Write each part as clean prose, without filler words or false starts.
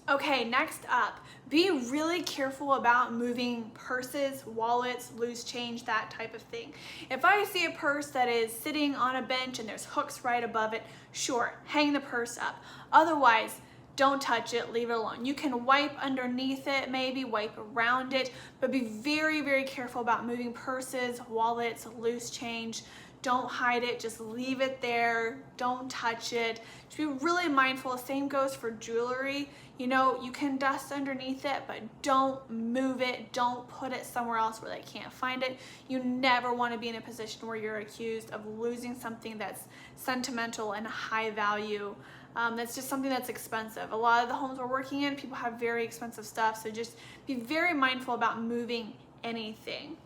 Okay, next up, be really careful about moving purses, wallets, loose change, that type of thing. If I see a purse that is sitting on a bench and there's hooks right above it, sure, hang the purse up. Otherwise, don't touch it, leave it alone. You can wipe underneath it, maybe wipe around it, but be very, very careful about moving purses, wallets, loose change. Don't hide it, just leave it there, don't touch it. Just be really mindful. Same goes for jewelry. You know, you can dust underneath it, but don't move it, don't put it somewhere else where they can't find it. You never want to be in a position where you're accused of losing something that's sentimental and high value. That's just something that's expensive. A lot of the homes we're working in, people have very expensive stuff, so just be very mindful about moving anything.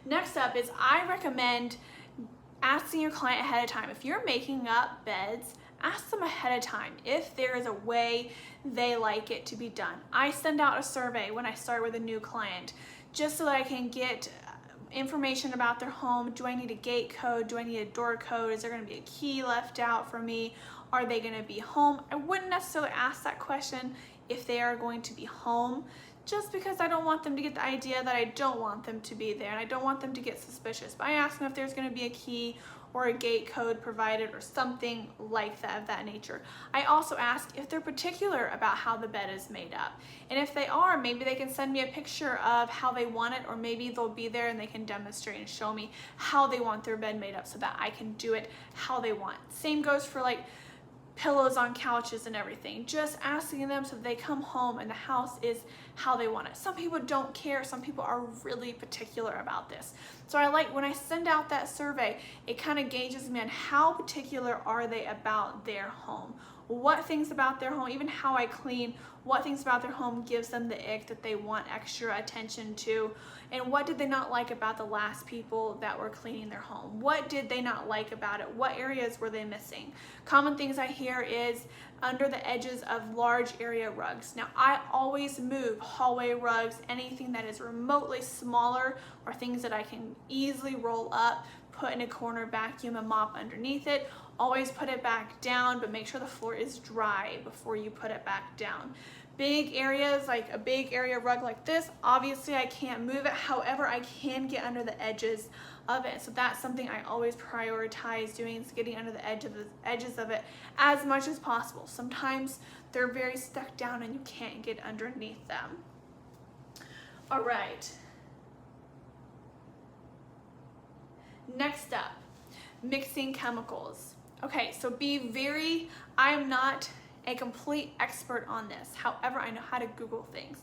Next up is I recommend asking your client ahead of time. If you're making up beds, ask them ahead of time if there is a way they like it to be done. I send out a survey when I start with a new client just so that I can get information about their home. Do I need a gate code? Do I need a door code? Is there going to be a key left out for me? Are they going to be home? I wouldn't necessarily ask that question if they are going to be home, just because I don't want them to get the idea that I don't want them to be there and I don't want them to get suspicious. But I ask them if there's going to be a key or a gate code provided or something like that of that nature. I also ask if they're particular about how the bed is made up. And if they are, maybe they can send me a picture of how they want it, or maybe they'll be there and they can demonstrate and show me how they want their bed made up so that I can do it how they want. Same goes for like pillows on couches and everything. Just asking them so they come home and the house is how they want it. Some people don't care. Some people are really particular about this. So I like when I send out that survey, it kind of gauges me on how particular are they about their home. What things about their home, even how I clean, what things about their home gives them the ick that they want extra attention to, and what did they not like about the last people that were cleaning their home? What did they not like about it? What areas were they missing? Common things I hear is under the edges of large area rugs. Now, I always move hallway rugs, anything that is remotely smaller or things that I can easily roll up, put in a corner, vacuum and mop underneath it. Always put it back down, but make sure the floor is dry before you put it back down. Big areas, like a big area rug like this, obviously I can't move it. However, I can get under the edges of it. So that's something I always prioritize doing, is getting under the edges of it as much as possible. Sometimes they're very stuck down and you can't get underneath them. All right. Next up, mixing chemicals. Okay, so I'm not a complete expert on this. However, I know how to Google things.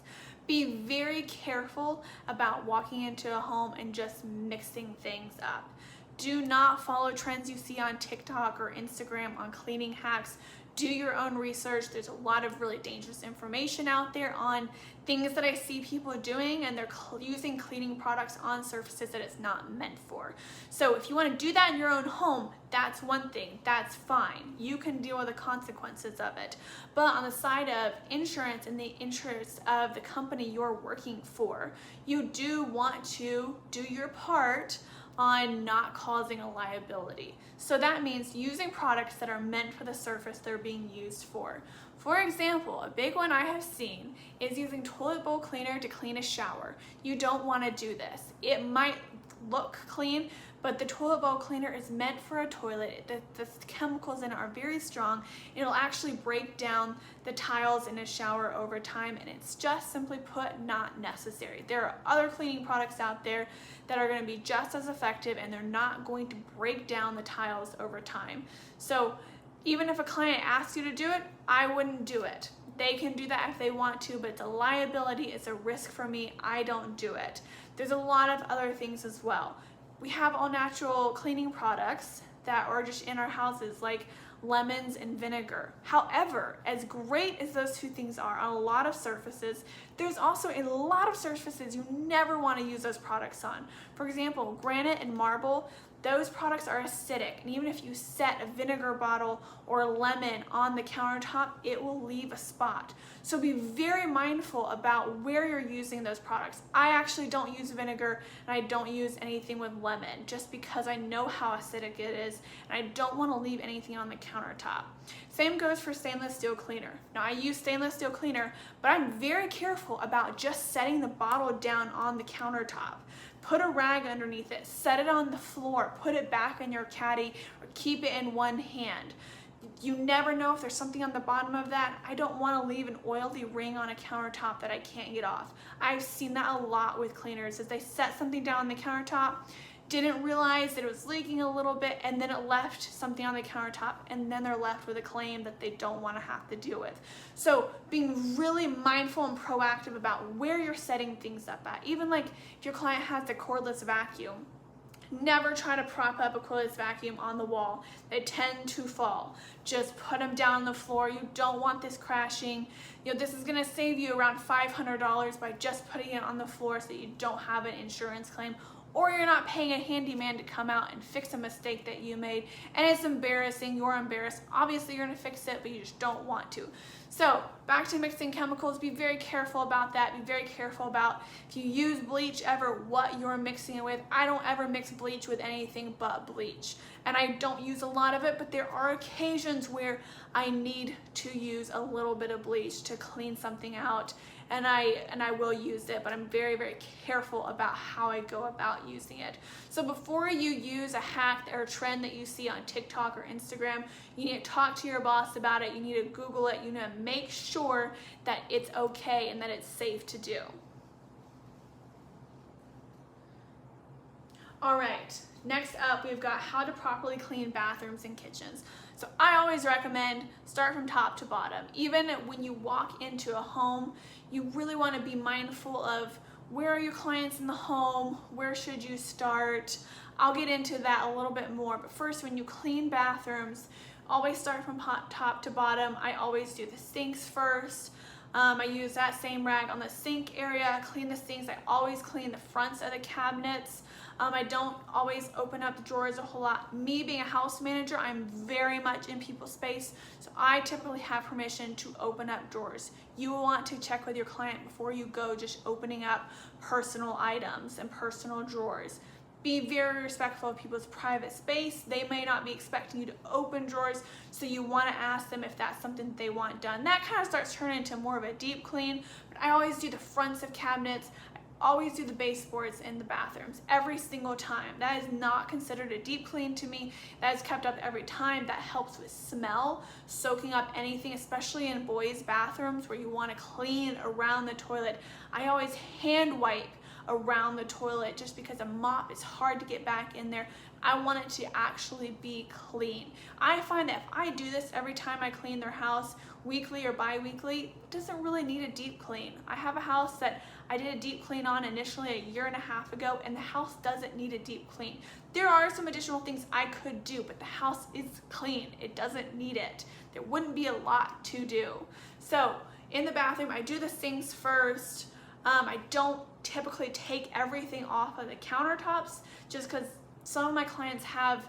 Be very careful about walking into a home and just mixing things up. Do not follow trends you see on TikTok or Instagram on cleaning hacks. Do your own research. There's a lot of really dangerous information out there on things that I see people doing, and they're using cleaning products on surfaces that it's not meant for. So if you want to do that in your own home, that's one thing. That's fine. You can deal with the consequences of it. But on the side of insurance and the interest of the company you're working for, you do want to do your part on not causing a liability. So that means using products that are meant for the surface they're being used for. For example, a big one I have seen is using toilet bowl cleaner to clean a shower. You don't want to do this. It might look clean, but the toilet bowl cleaner is meant for a toilet. The chemicals in it are very strong. It'll actually break down the tiles in a shower over time, and it's just simply put not necessary. There are other cleaning products out there that are going to be just as effective, and they're not going to break down the tiles over time. So even if a client asks you to do it, I wouldn't do it. They can do that if they want to, but it's a liability, it's a risk for me. I don't do it. There's a lot of other things as well. We have all natural cleaning products that are just in our houses, like lemons and vinegar. However, as great as those two things are on a lot of surfaces, there's also a lot of surfaces you never want to use those products on. For example, granite and marble, those products are acidic, and even if you set a vinegar bottle or a lemon on the countertop, it will leave a spot. So be very mindful about where you're using those products. I actually don't use vinegar, and I don't use anything with lemon, just because I know how acidic it is, and I don't want to leave anything on the countertop. Same goes for stainless steel cleaner. Now, I use stainless steel cleaner, but I'm very careful about just setting the bottle down on the countertop. Put a rag underneath it, set it on the floor, put it back in your caddy, or keep it in one hand. You never know if there's something on the bottom of that. I don't want to leave an oily ring on a countertop that I can't get off. I've seen that a lot with cleaners, is they set something down on the countertop, didn't realize that it was leaking a little bit, and then it left something on the countertop, and then they're left with a claim that they don't want to have to deal with. So being really mindful and proactive about where you're setting things up at. Even like if your client has the cordless vacuum, never try to prop up a cordless vacuum on the wall. They tend to fall. Just put them down on the floor. You don't want this crashing. This is gonna save you around $500 by just putting it on the floor so that you don't have an insurance claim, or you're not paying a handyman to come out and fix a mistake that you made, and it's embarrassing, you're embarrassed. Obviously you're gonna fix it, but you just don't want to. So back to mixing chemicals, be very careful about that. Be very careful about, if you use bleach ever, what you're mixing it with. I don't ever mix bleach with anything but bleach. And I don't use a lot of it, but there are occasions where I need to use a little bit of bleach to clean something out. And I will use it, but I'm very, very careful about how I go about using it. So before you use a hack or a trend that you see on TikTok or Instagram, you need to talk to your boss about it. You need to Google it. You need to make sure that it's okay and that it's safe to do. All right, next up, we've got how to properly clean bathrooms and kitchens. So I always recommend start from top to bottom. Even when you walk into a home, you really want to be mindful of where are your clients in the home, where should you start. I'll get into that a little bit more, but first, when you clean bathrooms, always start from top to bottom. I always do the sinks first. I use that same rag on the sink area, clean the sinks. I always clean the fronts of the cabinets. I don't always open up the drawers a whole lot. Me being a house manager, I'm very much in people's space, so I typically have permission to open up drawers. You will want to check with your client before you go just opening up personal items and personal drawers. Be very respectful of people's private space. They may not be expecting you to open drawers, so you want to ask them if that's something they want done. That kind of starts turning into more of a deep clean, but I always do the fronts of cabinets. Always do the baseboards in the bathrooms every single time. That is not considered a deep clean to me. That is kept up every time. That helps with smell, soaking up anything, especially in boys' bathrooms where you want to clean around the toilet. I always hand wipe around the toilet just because a mop is hard to get back in there. I want it to actually be clean. I find that if I do this every time I clean their house, weekly or bi-weekly, it doesn't really need a deep clean. I have a house that I did a deep clean on initially 1.5 years ago, and the house doesn't need a deep clean. There are some additional things I could do, but the house is clean. It doesn't need it. There wouldn't be a lot to do. So in the bathroom, I do the sinks first. I don't typically take everything off of the countertops just because some of my clients have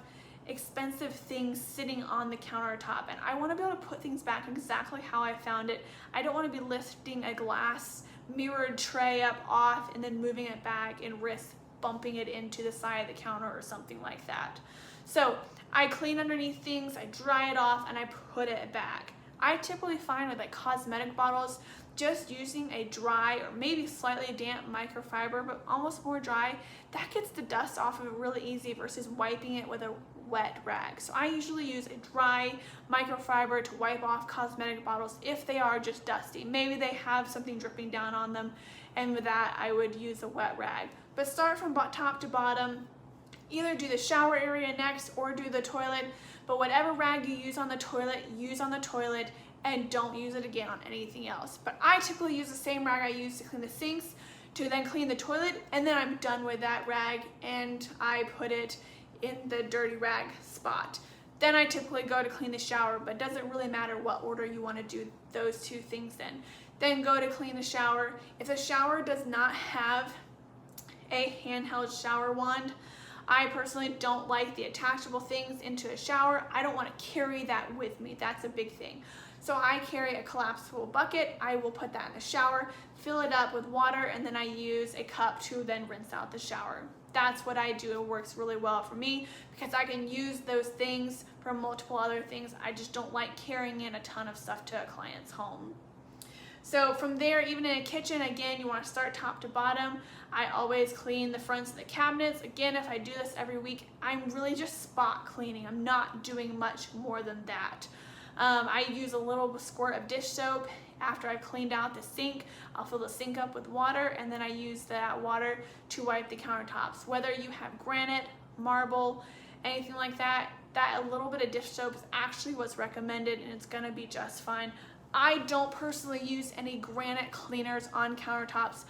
expensive things sitting on the countertop, and I want to be able to put things back exactly how I found it. I don't want to be lifting a glass mirrored tray up off and then moving it back and risk bumping it into the side of the counter or something like that. So I clean underneath things, I dry it off, and I put it back. I typically find with like cosmetic bottles, just using a dry or maybe slightly damp microfiber, but almost more dry, that gets the dust off of it really easy versus wiping it with a wet rag. So I usually use a dry microfiber to wipe off cosmetic bottles if they are just dusty. Maybe they have something dripping down on them, and with that I would use a wet rag. But start from top to bottom. Either do the shower area next or do the toilet, but whatever rag you use on the toilet, use on the toilet, and don't use it again on anything else. But I typically use the same rag I use to clean the sinks to then clean the toilet, and then I'm done with that rag and I put it in the dirty rag spot. Then I typically go to clean the shower, but it doesn't really matter what order you want to do those two things in. Then go to clean the shower. If the shower does not have a handheld shower wand, I personally don't like the attachable things into a shower. I don't want to carry that with me. That's a big thing. So I carry a collapsible bucket. I will put that in the shower, fill it up with water, and then I use a cup to then rinse out the shower. That's what I do. It works really well for me because I can use those things for multiple other things. I just don't like carrying in a ton of stuff to a client's home. So from there, even in a kitchen, again, you want to start top to bottom. I always clean the fronts of the cabinets. Again, if I do this every week, I'm really just spot cleaning. I'm not doing much more than that. I use a little squirt of dish soap. After I've cleaned out the sink, I'll fill the sink up with water, and then I use that water to wipe the countertops. Whether you have granite, marble, anything like that, that a little bit of dish soap is actually what's recommended, and it's gonna be just fine. I don't personally use any granite cleaners on countertops.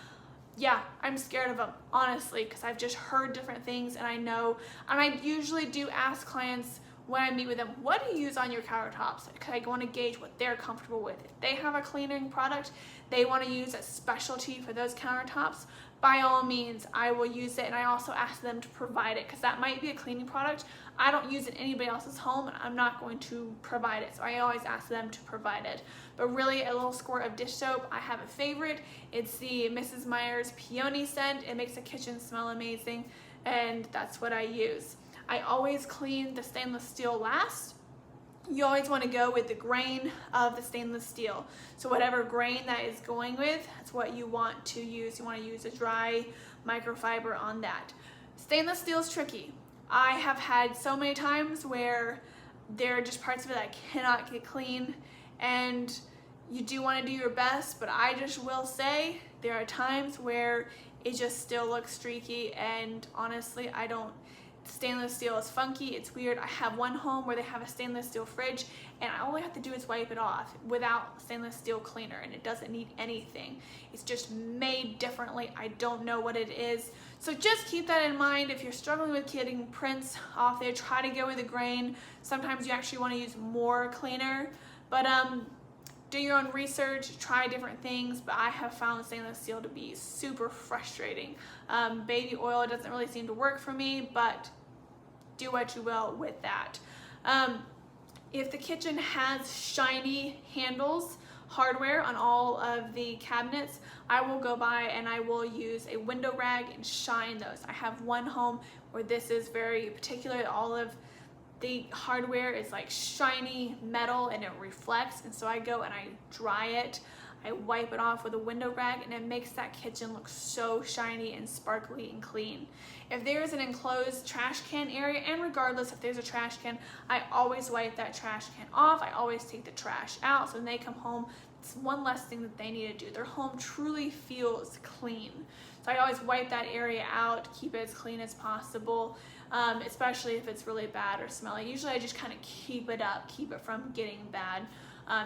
Yeah, I'm scared of them, honestly, because I've just heard different things, and I know, and I usually do ask clients when I meet with them, what do you use on your countertops? Because I want to gauge what they're comfortable with. If they have a cleaning product they want to use a specialty for those countertops, by all means, I will use it, and I also ask them to provide it because that might be a cleaning product. I don't use it in anybody else's home, and I'm not going to provide it, so I always ask them to provide it. But really, a little squirt of dish soap, I have a favorite. It's the Mrs. Meyer's Peony scent. It makes the kitchen smell amazing, and that's what I use. I always clean the stainless steel last. You always want to go with the grain of the stainless steel. So whatever grain that is going with, that's what you want to use. You want to use a dry microfiber on that. Stainless steel is tricky. I have had so many times where there are just parts of it that cannot get clean, and you do want to do your best, but I just will say there are times where it just still looks streaky, and honestly, stainless steel is funky, it's weird. I have one home where they have a stainless steel fridge, and all I have to do is wipe it off without stainless steel cleaner, and it doesn't need anything. It's just made differently. I don't know what it is. So just keep that in mind. If you're struggling with getting prints off there, try to go with the grain. Sometimes you actually want to use more cleaner, but do your own research, try different things, but I have found stainless steel to be super frustrating. Baby oil doesn't really seem to work for me, but do what you will with that. If the kitchen has shiny handles, hardware on all of the cabinets, I will go by and I will use a window rag and shine those. I have one home where this is very particular. All of the hardware is like shiny metal and it reflects, and so I go and I dry it. I wipe it off with a window rag, and it makes that kitchen look so shiny and sparkly and clean. If there's an enclosed trash can area, and regardless if there's a trash can, I always wipe that trash can off. I always take the trash out, so when they come home, it's one less thing that they need to do. Their home truly feels clean. So I always wipe that area out, keep it as clean as possible. Especially if it's really bad or smelly. Usually I just kind of keep it up, keep it from getting bad.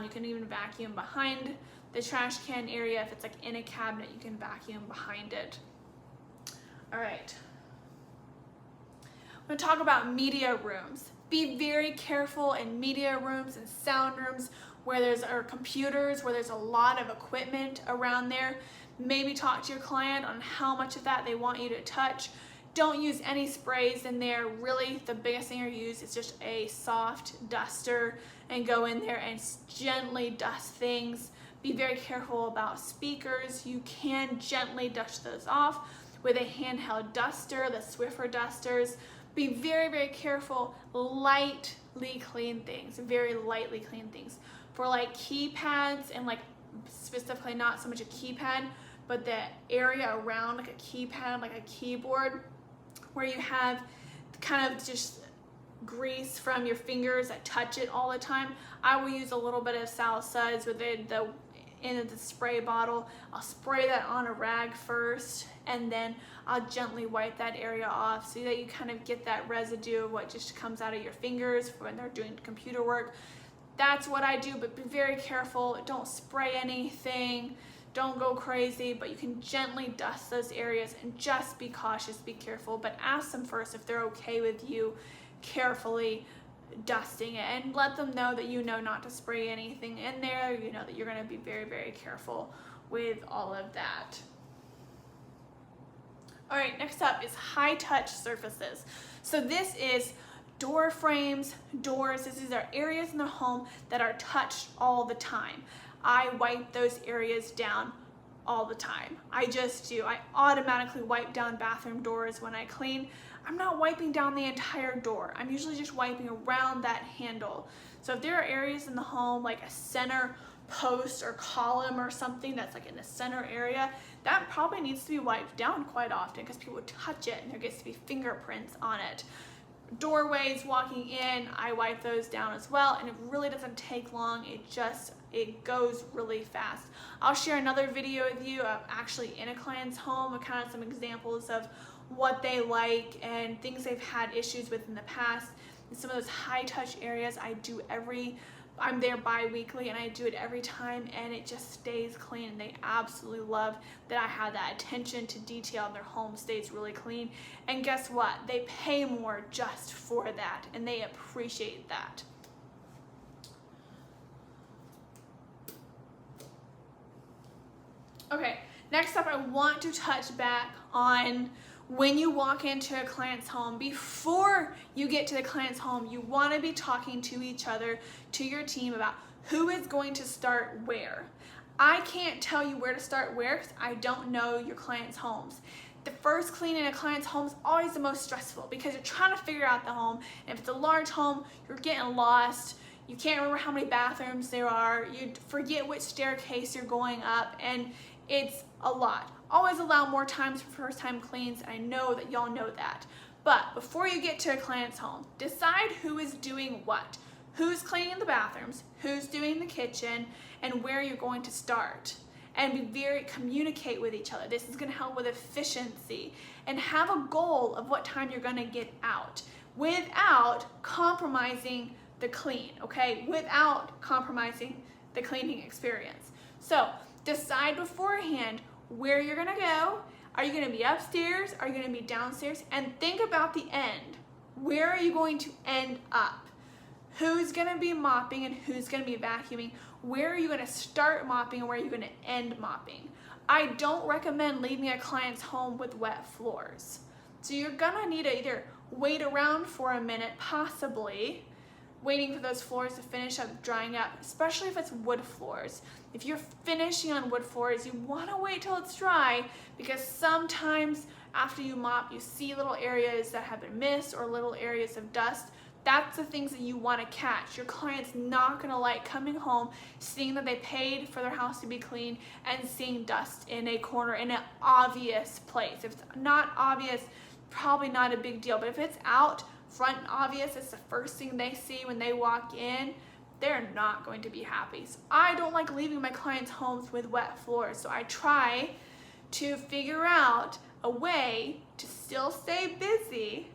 You can even vacuum behind the trash can area. If it's like in a cabinet, you can vacuum behind it. All right. I'm going to talk about media rooms. Be very careful in media rooms and sound rooms where there's computers, where there's a lot of equipment around there. Maybe talk to your client on how much of that they want you to touch. Don't use any sprays in there. Really, the biggest thing you use is just a soft duster, and go in there and gently dust things. Be very careful about speakers. You can gently dust those off with a handheld duster, the Swiffer dusters. Be very, very careful. Lightly clean things, very lightly clean things. For like keypads, and like specifically not so much a keypad, but the area around like a keypad, like a keyboard, where you have kind of just grease from your fingers that touch it all the time. I will use a little bit of Sal Suds in the spray bottle. I'll spray that on a rag first, and then I'll gently wipe that area off so that you kind of get that residue of what just comes out of your fingers when they're doing computer work. That's what I do, but be very careful. Don't spray anything. Don't go crazy, but you can gently dust those areas, and just be cautious, be careful, but ask them first if they're okay with you carefully dusting it, and let them know that you know not to spray anything in there. You know that you're going to be very, very careful with all of that. All right, next up is high touch surfaces. So this is door frames, doors. These are areas in the home that are touched all the time. I wipe those areas down all the time. I just do. I automatically wipe down bathroom doors when I clean. I'm not wiping down the entire door. I'm usually just wiping around that handle. So if there are areas in the home like a center post or column or something that's like in the center area, that probably needs to be wiped down quite often because people touch it and there gets to be fingerprints on it. Doorways walking in, I wipe those down as well, and it really doesn't take long. It goes really fast. I'll share another video with you of actually in a client's home of kind of some examples of what they like and things they've had issues with in the past. And some of those high touch areas I'm there bi-weekly and I do it every time, and it just stays clean, and they absolutely love that I have that attention to detail and their home stays really clean. And guess what? They pay more just for that, and they appreciate that. Okay, next up I want to touch back on when you walk into a client's home. Before you get to the client's home, you want to be talking to each other, to your team, about who is going to start where. I can't tell you where to start where because I don't know your client's homes. The first clean in a client's home is always the most stressful because you're trying to figure out the home. And if it's a large home, you're getting lost. You can't remember how many bathrooms there are. You forget which staircase you're going up, and it's a lot. Always allow more times for first time cleans, and I know that y'all know that. But before you get to a client's home, decide who is doing what. Who's cleaning the bathrooms, who's doing the kitchen, and where you're going to start. And communicate with each other. This is gonna help with efficiency, and have a goal of what time you're gonna get out without compromising the clean, okay? Without compromising the cleaning experience. So decide beforehand where you're gonna go. Are you gonna be upstairs? Are you gonna be downstairs? And think about the end. Where are you going to end up? Who's gonna be mopping and who's gonna be vacuuming? Where are you gonna start mopping and where are you gonna end mopping? I don't recommend leaving a client's home with wet floors. So you're gonna need to either wait around for a minute, possibly, waiting for those floors to finish up drying up, especially if it's wood floors. If you're finishing on wood floors, you want to wait till it's dry, because sometimes after you mop, you see little areas that have been missed or little areas of dust. That's the things that you want to catch. Your client's not going to like coming home, seeing that they paid for their house to be clean and seeing dust in a corner in an obvious place. If it's not obvious, probably not a big deal, but if it's out front and obvious, it's the first thing they see when they walk in, they're not going to be happy. So I don't like leaving my clients' homes with wet floors. So I try to figure out a way to still stay busy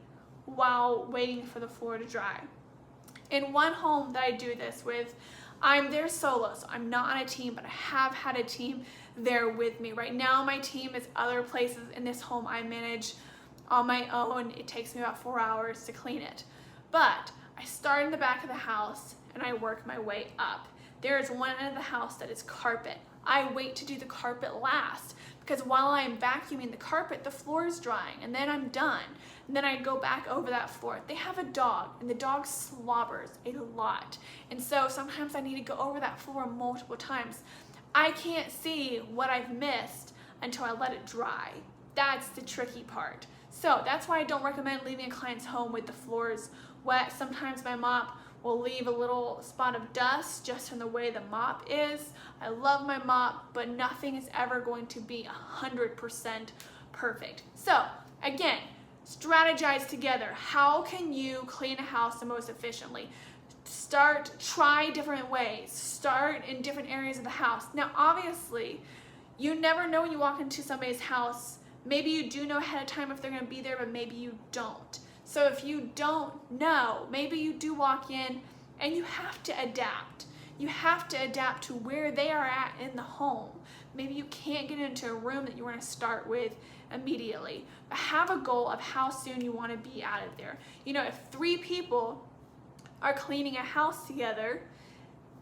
while waiting for the floor to dry. In one home that I do this with, I'm there solo, so I'm not on a team, but I have had a team there with me. Right now my team is other places. In this home I manage on my own. It takes me about 4 hours to clean it. But I start in the back of the house and I work my way up. There is one end of the house that is carpet. I wait to do the carpet last because while I'm vacuuming the carpet, the floor is drying, and then I'm done. And then I go back over that floor. They have a dog, and the dog slobbers a lot. And so sometimes I need to go over that floor multiple times. I can't see what I've missed until I let it dry. That's the tricky part. So that's why I don't recommend leaving a client's home with the floors wet. Sometimes my mop will leave a little spot of dust just from the way the mop is. I love my mop, but nothing is ever going to be 100% perfect. So again, strategize together. How can you clean a house the most efficiently? Try different ways. Start in different areas of the house. Now, obviously, you never know when you walk into somebody's house. Maybe you do know ahead of time if they're going to be there, but maybe you don't. So if you don't know, maybe you do walk in and you have to adapt. You have to adapt to where they are at in the home. Maybe you can't get into a room that you want to start with immediately, but have a goal of how soon you want to be out of there. You know, if 3 people are cleaning a house together,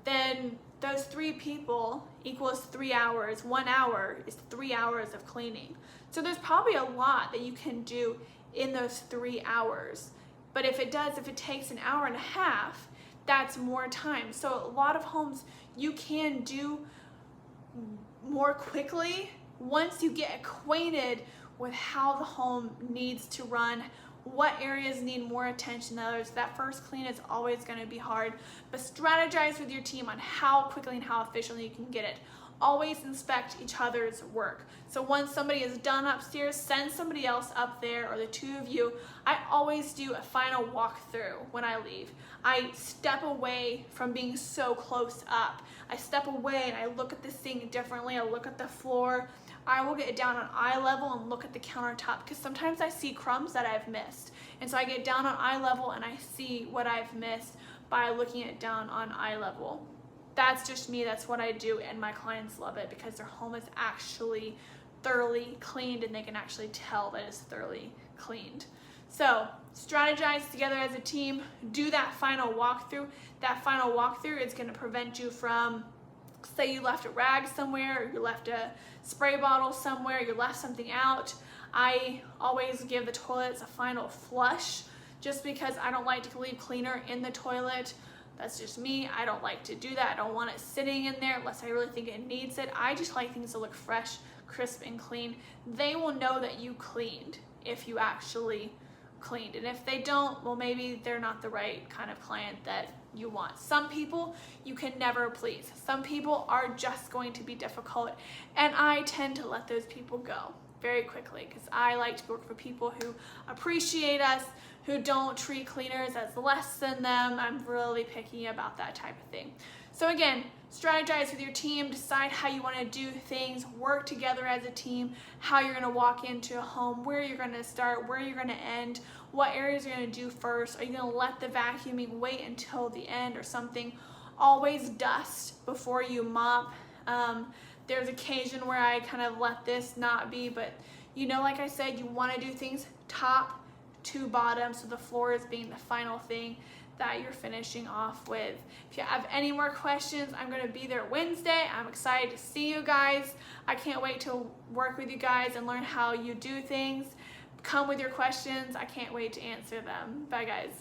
then then those 3 people equals 3 hours. 1 hour is 3 hours of cleaning. So there's probably a lot that you can do in those 3 hours. But if it takes an hour and a half, that's more time. So a lot of homes you can do more quickly once you get acquainted with how the home needs to run, what areas need more attention than others. That first clean is always going to be hard, but strategize with your team on how quickly and how efficiently you can get it. Always inspect each other's work. So once somebody is done upstairs, send somebody else up there, or the 2 of you. I always do a final walkthrough when I leave. I step away from being so close up. I step away and I look at the sink differently. I look at the floor. I will get down on eye level and look at the countertop, because sometimes I see crumbs that I've missed. And so I get down on eye level and I see what I've missed by looking at down on eye level. That's just me, that's what I do, and my clients love it because their home is actually thoroughly cleaned and they can actually tell that it's thoroughly cleaned. So strategize together as a team, do that final walkthrough. That final walkthrough is going to prevent you from, say you left a rag somewhere, or you left a spray bottle somewhere, you left something out. I always give the toilets a final flush just because I don't like to leave cleaner in the toilet. That's just me. I don't like to do that. I don't want it sitting in there unless I really think it needs it. I just like things to look fresh, crisp, and clean. They will know that you cleaned if you actually cleaned. And if they don't, well, maybe they're not the right kind of client that you want. Some people you can never please. Some people are just going to be difficult, and I tend to let those people go very quickly because I like to work for people who appreciate us, who don't treat cleaners as less than them. I'm really picky about that type of thing. So again, strategize with your team, decide how you want to do things, work together as a team, how you're going to walk into a home, where you're going to start, where you're going to end, what areas you're going to do first. Are you going to let the vacuuming wait until the end or something? Always dust before you mop. There's occasion where I kind of let this not be, but like I said, you want to do things top to bottom, so the floor is being the final thing that you're finishing off with. If you have any more questions, I'm going to be there Wednesday. I'm excited to see you guys. I can't wait to work with you guys and learn how you do things. Come with your questions. I can't wait to answer them. Bye, guys.